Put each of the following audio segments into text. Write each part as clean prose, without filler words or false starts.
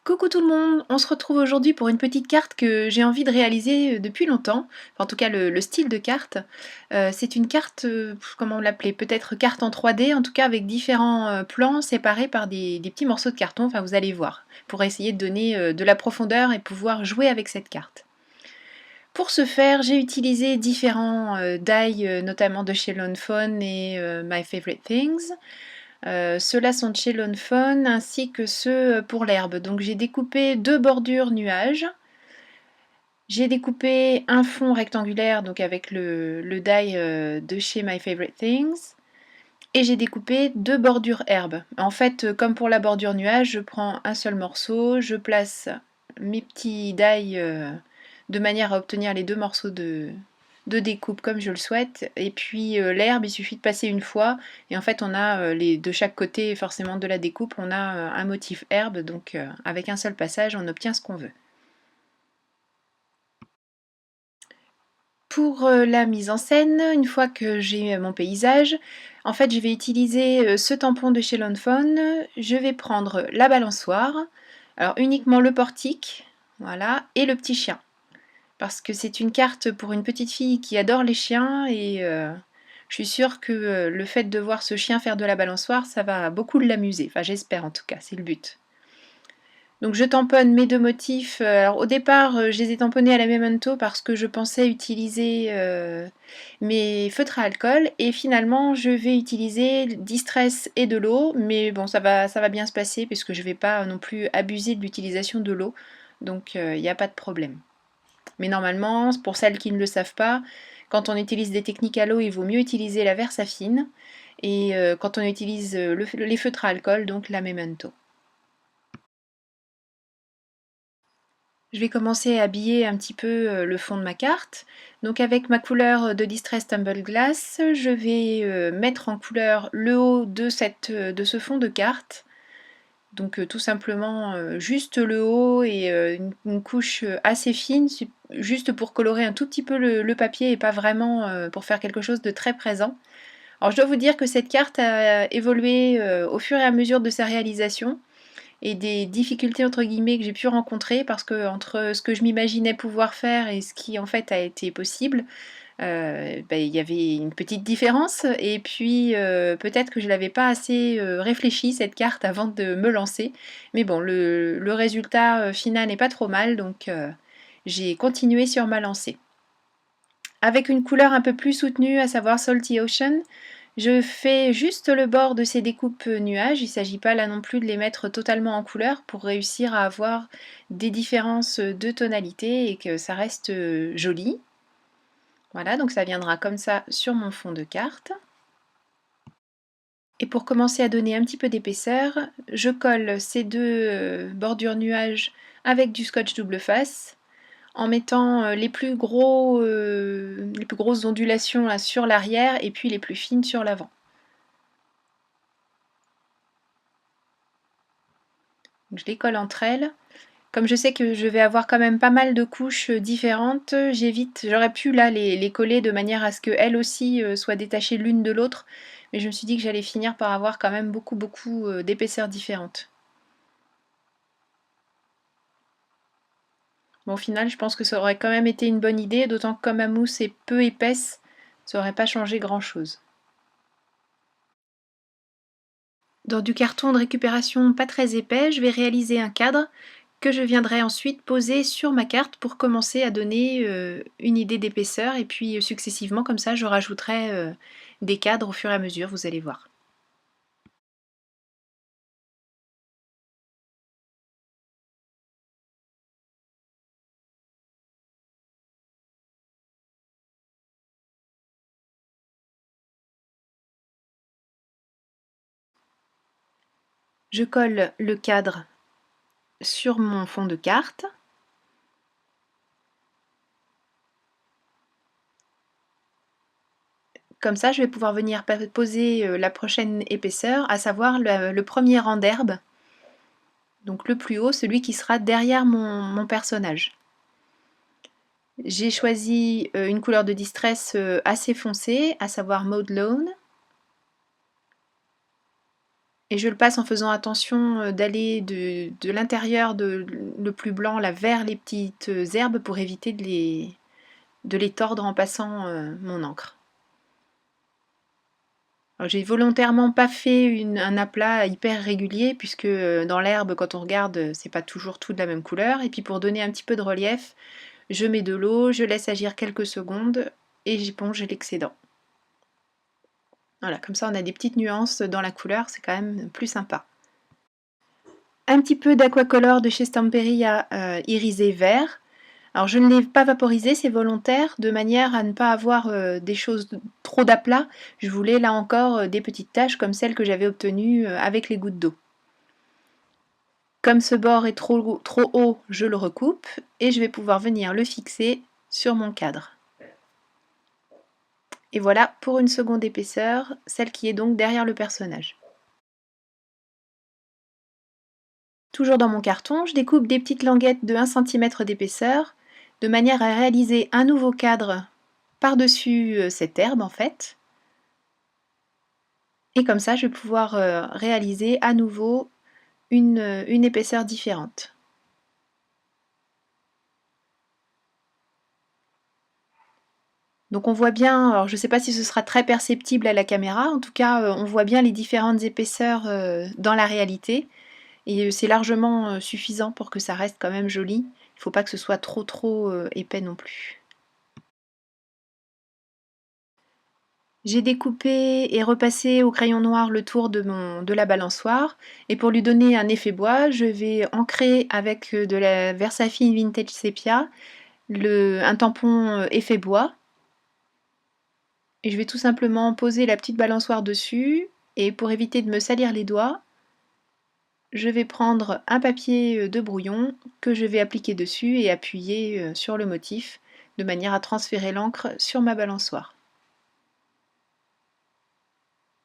Coucou tout le monde, on se retrouve aujourd'hui pour une petite carte que j'ai envie de réaliser depuis longtemps, enfin, en tout cas le style de carte. C'est une carte, comment l'appeler, peut-être carte en 3D, en tout cas avec différents plans séparés par des petits morceaux de carton, enfin vous allez voir, pour essayer de donner de la profondeur et pouvoir jouer avec cette carte. Pour ce faire, j'ai utilisé différents die, notamment de chez Lone Phone et My Favorite Things. Ceux-là sont de chez Lone Phone ainsi que ceux pour l'herbe. Donc j'ai découpé deux bordures nuages. J'ai découpé un fond rectangulaire donc avec le die de chez My Favorite Things. Et j'ai découpé deux bordures herbe. En fait, comme pour la bordure nuage, je prends un seul morceau, je place mes petits die de manière à obtenir les deux morceaux de découpe comme je le souhaite. Et puis l'herbe, il suffit de passer une fois. Et en fait, on a de chaque côté forcément de la découpe, on a un motif herbe. Donc avec un seul passage, on obtient ce qu'on veut. Pour la mise en scène, une fois que j'ai mon paysage, en fait je vais utiliser ce tampon de chez Lone Phone. Je vais prendre la balançoire, alors uniquement le portique, voilà, et le petit chien. Parce que c'est une carte pour une petite fille qui adore les chiens et je suis sûre que le fait de voir ce chien faire de la balançoire, ça va beaucoup l'amuser. Enfin j'espère en tout cas, c'est le but. Donc je tamponne mes deux motifs. Alors au départ, je les ai tamponnés à la Memento parce que je pensais utiliser mes feutres à alcool et finalement je vais utiliser Distress et de l'eau, mais bon ça va bien se passer puisque je ne vais pas non plus abuser de l'utilisation de l'eau, donc il n'y a pas de problème. Mais normalement, pour celles qui ne le savent pas, quand on utilise des techniques à l'eau, il vaut mieux utiliser la Versafine et quand on utilise les feutres à alcool, donc la Memento. Je vais commencer à habiller un petit peu le fond de ma carte. Donc avec ma couleur de Distress Tumble Glass, je vais mettre en couleur le haut de ce fond de carte. Donc tout simplement juste le haut et une couche assez fine, juste pour colorer un tout petit peu le papier et pas vraiment pour faire quelque chose de très présent. Alors je dois vous dire que cette carte a évolué au fur et à mesure de sa réalisation et des difficultés entre guillemets que j'ai pu rencontrer parce que entre ce que je m'imaginais pouvoir faire et ce qui en fait a été possible, il y avait une petite différence et puis peut-être que je l'avais pas assez réfléchi cette carte avant de me lancer. Mais bon, le résultat final n'est pas trop mal donc j'ai continué sur ma lancée. Avec une couleur un peu plus soutenue, à savoir Salty Ocean, je fais juste le bord de ces découpes nuages, il ne s'agit pas là non plus de les mettre totalement en couleur pour réussir à avoir des différences de tonalité et que ça reste joli. Voilà, donc ça viendra comme ça sur mon fond de carte. Et pour commencer à donner un petit peu d'épaisseur, je colle ces deux bordures nuages avec du scotch double face en mettant les plus grosses ondulations là, sur l'arrière et puis les plus fines sur l'avant. Je les colle entre elles. Comme je sais que je vais avoir quand même pas mal de couches différentes, j'évite, j'aurais pu là les coller de manière à ce qu'elles aussi soient détachées l'une de l'autre, mais je me suis dit que j'allais finir par avoir quand même beaucoup d'épaisseurs différentes. Bon, au final, je pense que ça aurait quand même été une bonne idée, d'autant que comme ma mousse est peu épaisse, ça aurait pas changé grand chose. Dans du carton de récupération pas très épais, je vais réaliser un cadre que je viendrai ensuite poser sur ma carte pour commencer à donner une idée d'épaisseur et puis successivement comme ça je rajouterai des cadres au fur et à mesure, vous allez voir. Je colle le cadre sur mon fond de carte. Comme ça je vais pouvoir venir poser la prochaine épaisseur, à savoir le premier rang d'herbe, donc le plus haut, celui qui sera derrière mon personnage. J'ai choisi une couleur de distress assez foncée, à savoir Maude Lawn. Et je le passe en faisant attention d'aller de l'intérieur le plus blanc là, vers les petites herbes pour éviter de les tordre en passant mon encre. J'ai volontairement pas fait un aplat hyper régulier puisque dans l'herbe quand on regarde c'est pas toujours tout de la même couleur et puis pour donner un petit peu de relief je mets de l'eau, je laisse agir quelques secondes et j'éponge l'excédent. Voilà, comme ça on a des petites nuances dans la couleur, c'est quand même plus sympa. Un petit peu d'aquacolor de chez Stamperia irisé vert. Alors je ne l'ai pas vaporisé, c'est volontaire, de manière à ne pas avoir des choses trop d'aplat. Je voulais là encore des petites taches comme celles que j'avais obtenues avec les gouttes d'eau. Comme ce bord est trop haut, je le recoupe et je vais pouvoir venir le fixer sur mon cadre. Et voilà pour une seconde épaisseur, celle qui est donc derrière le personnage. Toujours dans mon carton, je découpe des petites languettes de 1 cm d'épaisseur, de manière à réaliser un nouveau cadre par-dessus cette herbe en fait. Et comme ça, je vais pouvoir réaliser à nouveau une épaisseur différente. Donc on voit bien, alors je ne sais pas si ce sera très perceptible à la caméra, en tout cas on voit bien les différentes épaisseurs dans la réalité. Et c'est largement suffisant pour que ça reste quand même joli. Il ne faut pas que ce soit trop épais non plus. J'ai découpé et repassé au crayon noir le tour de la balançoire et pour lui donner un effet bois, je vais ancrer avec de la Versafine Vintage Sepia un tampon effet bois et je vais tout simplement poser la petite balançoire dessus et pour éviter de me salir les doigts, je vais prendre un papier de brouillon que je vais appliquer dessus et appuyer sur le motif de manière à transférer l'encre sur ma balançoire.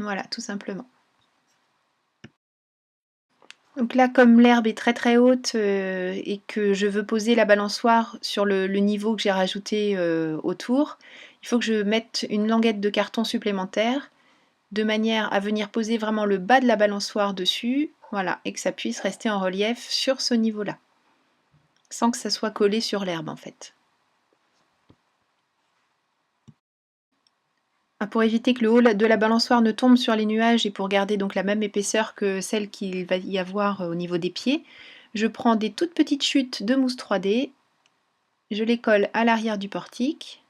Voilà, tout simplement. Donc là, comme l'herbe est très haute et que je veux poser la balançoire sur le niveau que j'ai rajouté autour, il faut que je mette une languette de carton supplémentaire de manière à venir poser vraiment le bas de la balançoire dessus, voilà, et que ça puisse rester en relief sur ce niveau-là, sans que ça soit collé sur l'herbe en fait. Pour éviter que le haut de la balançoire ne tombe sur les nuages et pour garder donc la même épaisseur que celle qu'il va y avoir au niveau des pieds, je prends des toutes petites chutes de mousse 3D, je les colle à l'arrière du portique,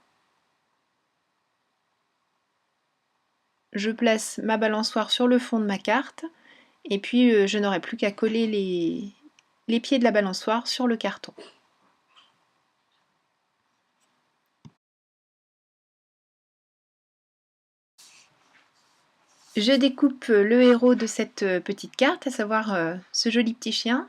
je place ma balançoire sur le fond de ma carte et puis je n'aurai plus qu'à coller les pieds de la balançoire sur le carton. Je découpe le héros de cette petite carte, à savoir ce joli petit chien.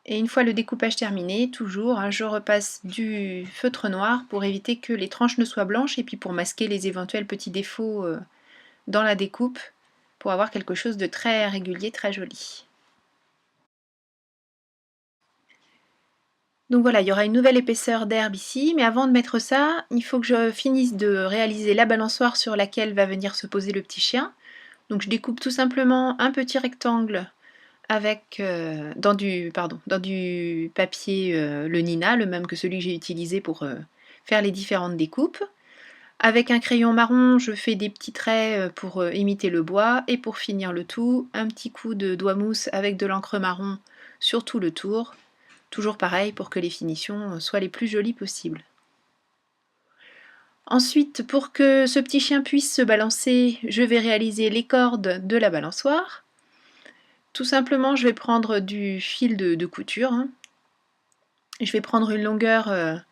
Et une fois le découpage terminé, toujours, je repasse du feutre noir pour éviter que les tranches ne soient blanches et puis pour masquer les éventuels petits défauts dans la découpe, pour avoir quelque chose de très régulier, très joli. Donc voilà, il y aura une nouvelle épaisseur d'herbe ici, mais avant de mettre ça, il faut que je finisse de réaliser la balançoire sur laquelle va venir se poser le petit chien. Donc je découpe tout simplement un petit rectangle avec dans du papier le Nina, le même que celui que j'ai utilisé pour faire les différentes découpes. Avec un crayon marron, je fais des petits traits pour imiter le bois et pour finir le tout, un petit coup de doigt mousse avec de l'encre marron sur tout le tour. Toujours pareil pour que les finitions soient les plus jolies possibles. Ensuite, pour que ce petit chien puisse se balancer, je vais réaliser les cordes de la balançoire. Tout simplement, je vais prendre du fil de couture. Je vais prendre une longueur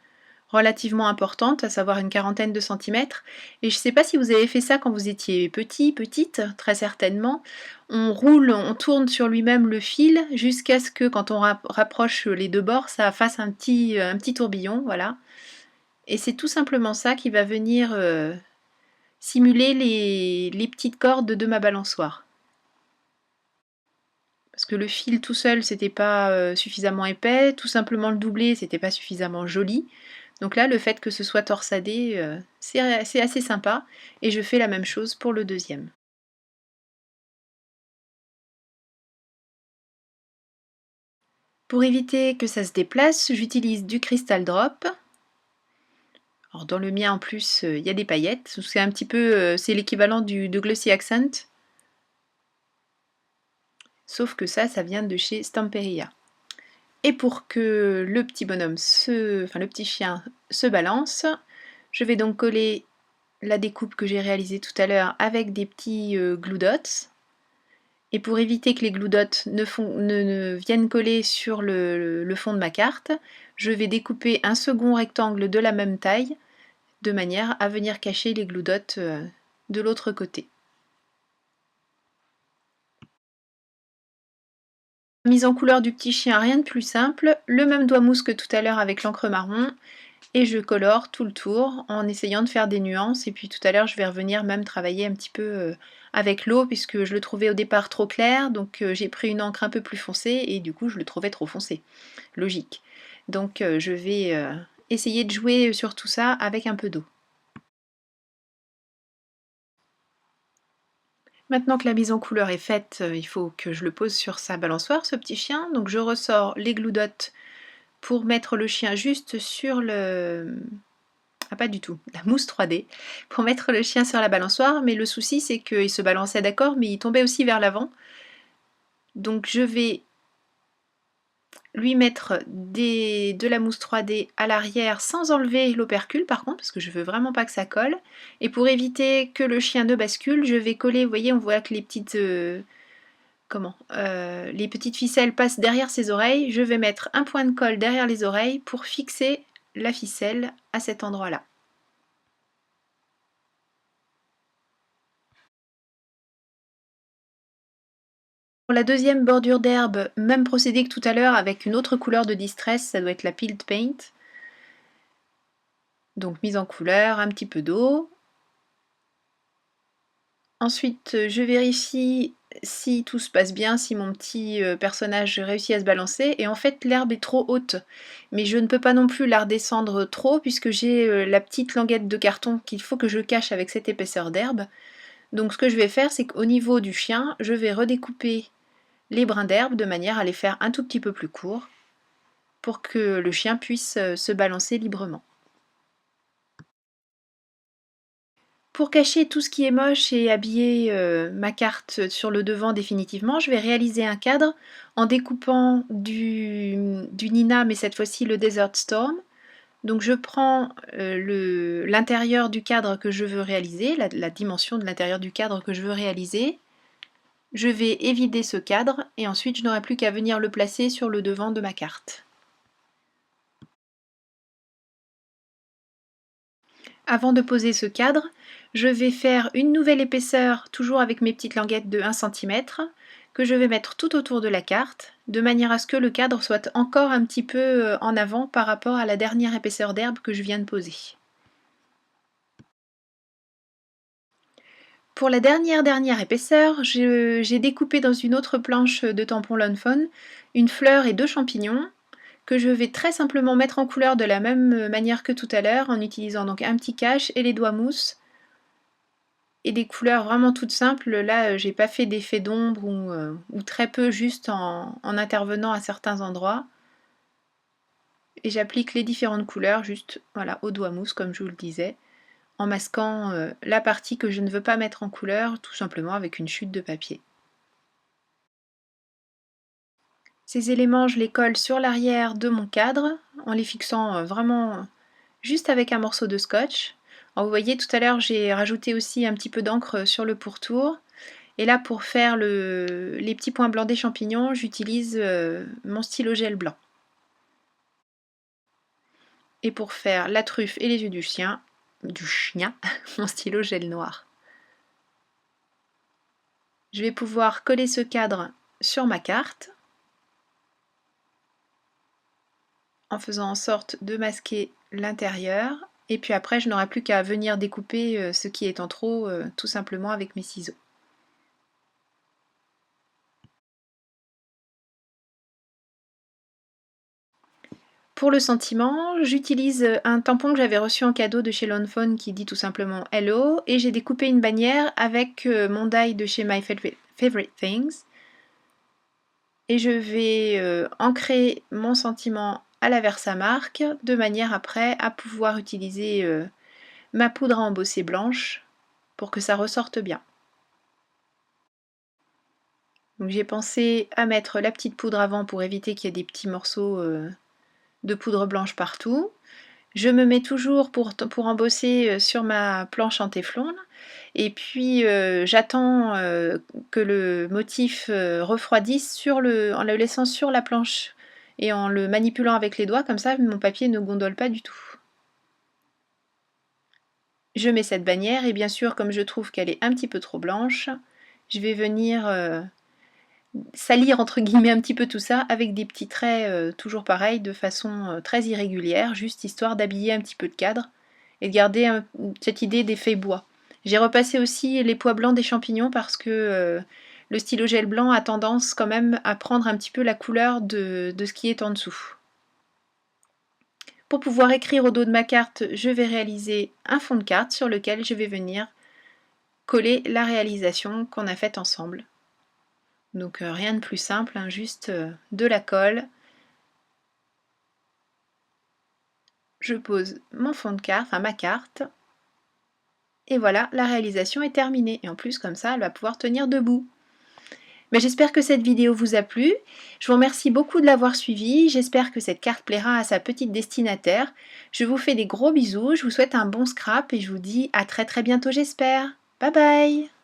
relativement importante, à savoir une quarantaine de centimètres. Et je ne sais pas si vous avez fait ça quand vous étiez petit, petite, très certainement. On roule, on tourne sur lui-même le fil jusqu'à ce que quand on rapproche les deux bords, ça fasse un petit tourbillon, voilà. Et c'est tout simplement ça qui va venir simuler les petites cordes de ma balançoire. Parce que le fil tout seul, c'était pas suffisamment épais, tout simplement le doubler, c'était pas suffisamment joli. Donc là, le fait que ce soit torsadé, c'est assez sympa. Et je fais la même chose pour le deuxième. Pour éviter que ça se déplace, j'utilise du Crystal Drop. Alors dans le mien en plus, il y a des paillettes. C'est un petit peu, c'est l'équivalent de Glossy Accent. Sauf que ça vient de chez Stamperia. Et pour que le petit bonhomme, le petit chien se balance, je vais donc coller la découpe que j'ai réalisée tout à l'heure avec des petits glue dots. Et pour éviter que les glue dots ne viennent coller sur le fond de ma carte, je vais découper un second rectangle de la même taille, de manière à venir cacher les glue dots de l'autre côté. Mise en couleur du petit chien, rien de plus simple, le même doigt mousse que tout à l'heure avec l'encre marron, et je colore tout le tour en essayant de faire des nuances, et puis tout à l'heure je vais revenir même travailler un petit peu avec l'eau, puisque je le trouvais au départ trop clair, donc j'ai pris une encre un peu plus foncée, et du coup je le trouvais trop foncé. Logique. Donc je vais essayer de jouer sur tout ça avec un peu d'eau. Maintenant que la mise en couleur est faite, il faut que je le pose sur sa balançoire, ce petit chien. Donc je ressors les glue dots pour mettre le chien juste sur le... Ah pas du tout, la mousse 3D, pour mettre le chien sur la balançoire, mais le souci c'est qu'il se balançait d'accord, mais il tombait aussi vers l'avant. Donc je vais lui mettre de la mousse 3D à l'arrière sans enlever l'opercule par contre, parce que je veux vraiment pas que ça colle. Et pour éviter que le chien ne bascule, je vais coller, vous voyez, on voit que les petites... les petites ficelles passent derrière ses oreilles. Je vais mettre un point de colle derrière les oreilles pour fixer la ficelle à cet endroit-là. Pour la deuxième bordure d'herbe, même procédé que tout à l'heure avec une autre couleur de distress, ça doit être la Peeled Paint. Donc mise en couleur, un petit peu d'eau. Ensuite, je vérifie si tout se passe bien, si mon petit personnage réussit à se balancer. Et en fait, l'herbe est trop haute. Mais je ne peux pas non plus la redescendre trop puisque j'ai la petite languette de carton qu'il faut que je cache avec cette épaisseur d'herbe. Donc ce que je vais faire, c'est qu'au niveau du chien, je vais redécouper les brins d'herbe de manière à les faire un tout petit peu plus courts pour que le chien puisse se balancer librement. Pour cacher tout ce qui est moche et habiller ma carte sur le devant définitivement, je vais réaliser un cadre en découpant du Nina, mais cette fois-ci le Desert Storm. Donc je prends l'intérieur du cadre que je veux réaliser, la dimension de l'intérieur du cadre que je veux réaliser. Je vais évider ce cadre et ensuite je n'aurai plus qu'à venir le placer sur le devant de ma carte. Avant de poser ce cadre, je vais faire une nouvelle épaisseur, toujours avec mes petites languettes de 1 cm, que je vais mettre tout autour de la carte, de manière à ce que le cadre soit encore un petit peu en avant par rapport à la dernière épaisseur d'herbe que je viens de poser. Pour la dernière épaisseur, j'ai découpé dans une autre planche de tampon Lawn Fawn une fleur et 2 champignons que je vais très simplement mettre en couleur de la même manière que tout à l'heure en utilisant donc un petit cache et les doigts mousse et des couleurs vraiment toutes simples. Là j'ai pas fait d'effet d'ombre ou très peu, juste en intervenant à certains endroits, et j'applique les différentes couleurs juste voilà, au doigt mousse comme je vous le disais, en masquant la partie que je ne veux pas mettre en couleur tout simplement avec une chute de papier. Ces éléments, je les colle sur l'arrière de mon cadre en les fixant vraiment juste avec un morceau de scotch. Alors vous voyez, tout à l'heure j'ai rajouté aussi un petit peu d'encre sur le pourtour. Et là, pour faire les petits points blancs des champignons, j'utilise mon stylo gel blanc. Et pour faire la truffe et les yeux du chien, mon stylo gel noir. Je vais pouvoir coller ce cadre sur ma carte en faisant en sorte de masquer l'intérieur, et puis après je n'aurai plus qu'à venir découper ce qui est en trop tout simplement avec mes ciseaux. Pour le sentiment, j'utilise un tampon que j'avais reçu en cadeau de chez Lawn Fawn qui dit tout simplement Hello, et j'ai découpé une bannière avec mon die de chez My Favorite Things. et je vais ancrer mon sentiment à la Versamark de manière après à pouvoir utiliser ma poudre à embosser blanche pour que ça ressorte bien. Donc j'ai pensé à mettre la petite poudre avant pour éviter qu'il y ait des petits morceaux de poudre blanche partout. Je me mets toujours pour embosser sur ma planche en téflon et puis j'attends que le motif refroidisse en le laissant sur la planche et en le manipulant avec les doigts, comme ça mon papier ne gondole pas du tout. Je mets cette bannière et bien sûr comme je trouve qu'elle est un petit peu trop blanche, je vais venir salir entre guillemets un petit peu tout ça avec des petits traits toujours pareil de façon très irrégulière, juste histoire d'habiller un petit peu le cadre et de garder cette idée d'effet bois. J'ai repassé aussi les pois blancs des champignons parce que le stylo gel blanc a tendance quand même à prendre un petit peu la couleur de ce qui est en dessous. Pour pouvoir écrire au dos de ma carte, je vais réaliser un fond de carte sur lequel je vais venir coller la réalisation qu'on a faite ensemble. Donc rien de plus simple, hein, juste de la colle. Je pose mon fond de carte, enfin ma carte. Et voilà, la réalisation est terminée. Et en plus, comme ça, elle va pouvoir tenir debout. Mais j'espère que cette vidéo vous a plu. Je vous remercie beaucoup de l'avoir suivie. J'espère que cette carte plaira à sa petite destinataire. Je vous fais des gros bisous. Je vous souhaite un bon scrap et je vous dis à très très bientôt, j'espère. Bye bye!